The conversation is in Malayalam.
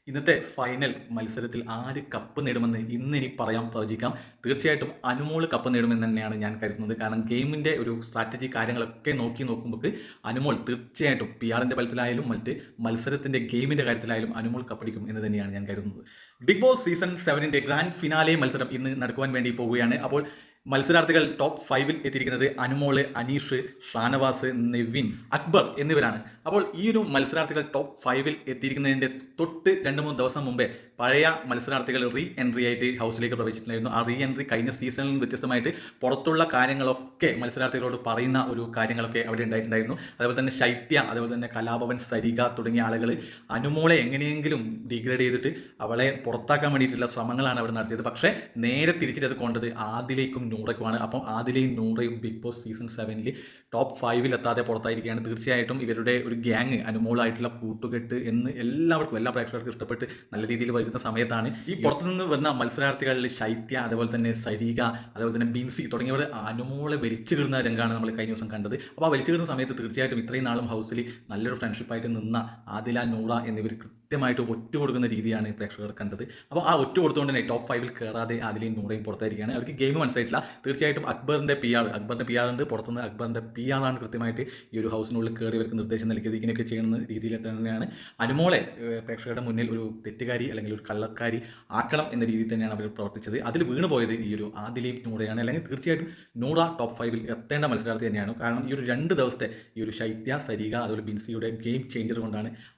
ഇന്നത്തെ ഫൈനൽ മത്സരത്തിൽ ആര് കപ്പ് നേടുമെന്ന് ഇനി പറയാം, പ്രവചിക്കാം. തീർച്ചയായിട്ടും അനുമോൾ കപ്പ് നേടുമെന്ന് തന്നെയാണ് ഞാൻ കരുതുന്നത്. കാരണം ഗെയിമിൻ്റെ ഒരു സ്ട്രാറ്റജി കാര്യങ്ങളൊക്കെ നോക്കുമ്പോൾ അനുമോൾ തീർച്ചയായിട്ടും പി ആറിൻ്റെ ബലത്തിലായാലും മറ്റ് മത്സരത്തിൻ്റെ ഗെയിമിൻ്റെ കാര്യത്തിലായാലും അനുമോൾ കപ്പടിക്കും എന്ന് തന്നെയാണ് ഞാൻ കരുതുന്നത്. ബിഗ് ബോസ് സീസൺ 7ൻ്റെ ഗ്രാൻഡ് ഫിനാലെ മത്സരം ഇന്ന് നടക്കുവാൻ വേണ്ടി പോവുകയാണ്. അപ്പോൾ മത്സരാർത്ഥികൾ ടോപ്പ് 5-ൽ എത്തിയിരിക്കുന്നത് അനുമോള്, അനീഷ്, ഷാനവാസ്, നെവിൻ, അക്ബർ എന്നിവരാണ്. അപ്പോൾ ഈ ഒരു മത്സരാർത്ഥികൾ ടോപ്പ് 5-ൽ എത്തിയിരിക്കുന്നതിൻ്റെ തൊട്ട് 2-3 ദിവസം മുമ്പേ പഴയ മത്സരാർത്ഥികൾ റീ എൻട്രി ആയിട്ട് ഹൗസിലേക്ക് പ്രവേശിച്ചിട്ടുണ്ടായിരുന്നു. ആ റീ എൻട്രി കഴിഞ്ഞ സീസണിൽ വ്യത്യസ്തമായിട്ട് പുറത്തുള്ള കാര്യങ്ങളൊക്കെ മത്സരാർത്ഥികളോട് പറയുന്ന ഒരു കാര്യങ്ങളൊക്കെ അവിടെ ഉണ്ടായിട്ടുണ്ടായിരുന്നു. അതേപോലെ തന്നെ ശൈത്യ, അതേപോലെ തന്നെ കലാഭവൻ, സരിക തുടങ്ങിയ ആളുകൾ അനുമോളെ എങ്ങനെയെങ്കിലും ഡിഗ്രേഡ് ചെയ്തിട്ട് അവളെ പുറത്താക്കാൻ വേണ്ടിയിട്ടുള്ള ശ്രമങ്ങളാണ് അവിടെ നടത്തിയത്. പക്ഷേ നേരെ തിരിച്ചത് കൊണ്ടത് ആദിലേക്കും നൂറയ്ക്കുമാണ്. അപ്പം ആദിലെയും നൂറയും ബിഗ് ബോസ് സീസൺ 7ൽ ടോപ്പ് 5-ൽ എത്താതെ പുറത്തായിരിക്കുകയാണ്. തീർച്ചയായിട്ടും ഇവരുടെ ഒരു ഗ്യാങ്, അനുമോളായിട്ടുള്ള കൂട്ടുകെട്ട് എന്ന് എല്ലാവർക്കും, എല്ലാ പ്രേക്ഷകർക്കും ഇഷ്ടപ്പെട്ട് നല്ല രീതിയിൽ വരുന്ന സമയത്താണ് ഈ പുറത്തുനിന്ന് വന്ന മത്സരാർത്ഥികളിൽ ശൈത്യ, അതേപോലെ തന്നെ സരിക, അതേപോലെ തന്നെ ബിൻസി തുടങ്ങിയവർ അനുമോളെ വലിച്ചു കിടുന്ന രംഗമാണ് നമ്മൾ കഴിഞ്ഞ ദിവസം കണ്ടത്. അപ്പോൾ ആ വലിച്ചു കിടുന്ന സമയത്ത് തീർച്ചയായിട്ടും ഇത്രയും നാളും ഹൗസിൽ നല്ലൊരു ഫ്രണ്ട്ഷിപ്പായിട്ട് നിന്ന ആദില, നൂറ എന്നിവർ കൃത്യമായിട്ട് ഒറ്റ കൊടുക്കുന്ന രീതിയാണ് പ്രേക്ഷകർ കണ്ടത്. അപ്പോൾ ആ ഒറ്റ കൊടുത്തുകൊണ്ട് തന്നെ ടോപ്പ് 5-ൽ കയറാതെ ആദിലയും നൂറയും പുറത്തായിരിക്കുകയാണ്. അവർക്ക് ഗെയിം മനസ്സിലായിട്ടില്ല. തീർച്ചയായിട്ടും അക്ബറിൻ്റെ പി ആർ ഉണ്ട്. പുറത്തുനിന്ന് അക്ബറിൻ്റെ പി ആറാണ് കൃത്യമായിട്ട് ഈ ഒരു ഹൗസിനുള്ളിൽ കയറിയവർക്ക് നിർദ്ദേശം നൽകിയത്. ഇങ്ങനെയൊക്കെ ചെയ്യുന്ന രീതിയിൽ തന്നെയാണ് അനുമോളെ പ്രേക്ഷകരുടെ മുന്നിൽ ഒരു തെറ്റുകാരി അല്ലെങ്കിൽ ഒരു കള്ളക്കാരി ആക്കണം എന്ന രീതിയിൽ തന്നെയാണ് അവർ പ്രവർത്തിച്ചത്. അതിൽ വീണുപോയത് ഈ ഒരു ആദിലയും നൂറയാണ്. അല്ലെങ്കിൽ തീർച്ചയായിട്ടും നൂറ ടോപ്പ് 5-ൽ എത്തേണ്ട മത്സരാർത്ഥി തന്നെയാണ്. കാരണം ഈ ഒരു 2 ദിവസത്തെ ഈ ഒരു ശൈത്യ, സരിക, അതുപോലെ ബിൻസിയുടെ ഗെയിം ചേഞ്ചർ കൊണ്ടാണ്